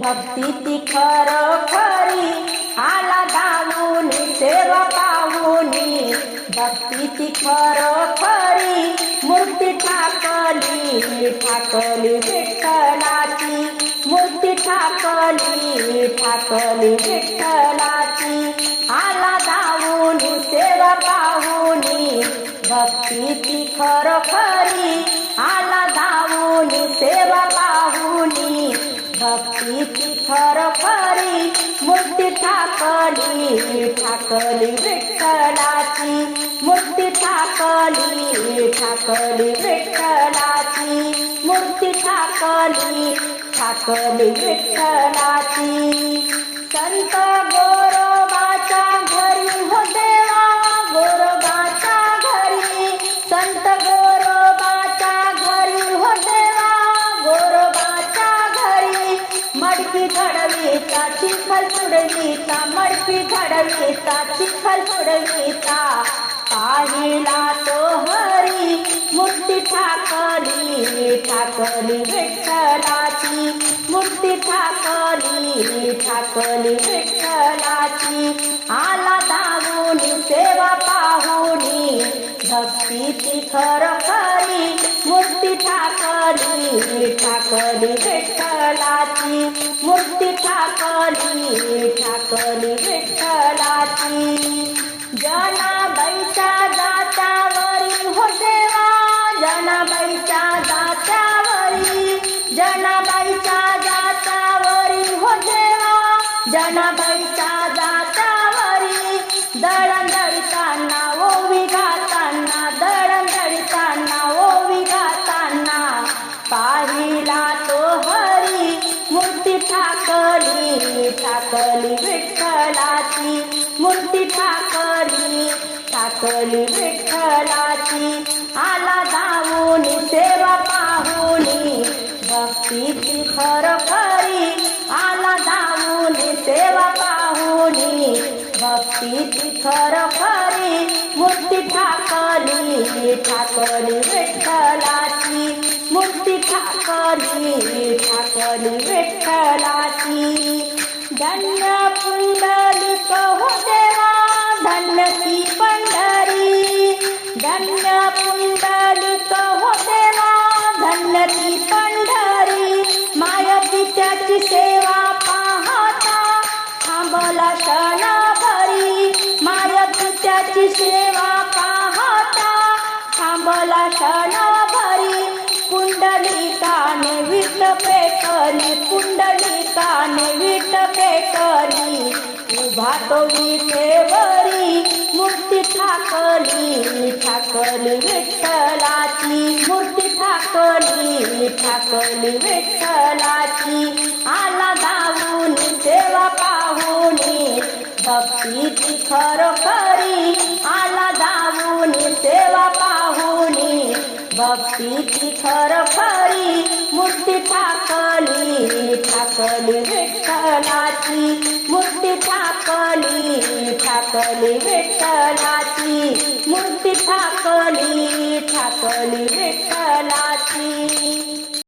भक्ती ती खरी आला धावून सेवा पाहुनी भक्ती ती खरी मूर्ती ठाकली ठाकली विठ्ठलाची मूर्ती ठाकली ठाकली विठ्ठलाची आला धावून सेवा पाहुनी भक्ती ती खरी आला धावून सेवा पाहुनी भक्ती ती खरी मूर्ती ठाकली ठाकली विठ्ठलाची मूर्ती ठाकली ठाकली विठ्ठलाची मूर्ती ठाकली ठाकली विठ्ठलाची संत गोरोबाच्या घरी हो देवा गोरोबाच्या घरी संत गोरोबाच्या घरी हो देवा गोरोबाच्या घरी मडकी घडवीता चिखल तुडवीता मडकी घडवीता चिखल तुडवीता पाहिला तो हरी मूर्ती ठाकली ठाकली विठ्ठलाची मूर्ती ठाकली ठाकली विठ्ठलाची आला धावून सेवा पाहुनी भक्ती ती खरी मूर्ती ठाकली ठाकली विठ्ठलाची मूर्ती ठाकली ठाकली विठ्ठलाची जनाबाईच्या दात्यावरी हो देवा जनाबाईच्या दात्यावरी जनाबाईच्या दात्यावरी हो देवा जनाबाईच्या दात्यावरी दळण दळताना ओवी घालताना दळण दळताना ओवी घालताना पाहिला तो हरी मूर्ती ठाकली ठाकली विठ्ठलाची मूर्ती ठाकली ठाकली विठ्ठलाची आला धावून सेवा पाहुनी भक्ती ती खरी आला धावून सेवा पाहुनी भक्ती ती खरी मूर्ती ठाकली ठाकली विठ्ठलाची मूर्ती ठाकली ठाकली विठ्ठलाची धन्य पुंडलिक हो देवा धन्य ती पंढरी धन्य पुंडलिक हो देवा धन्य ती पंढरी मायती त्याची सेवा पाहता थांबला क्षणभरी मायती त्याची सेवा पाहता थांबला क्षणभरी पुंडलिकाने विट पेटली पुंडलिकाने विट पेटली उभा तो विठेवरी मूर्ती ठाकली ठाकली विठ्ठलाची मूर्ती ठाकली ठाकली विठ्ठलाची आला धावून सेवा पाहुनी भक्ती ती खरी आला धावून सेवा पाहुनी भक्ती ती खरी मूर्ती ठाकली ठाकली विठ्ठलाची मूर्ती ठाकली ठाकली विठ्ठलाची मूर्ती ठाकली ठाकली विठ्ठलाची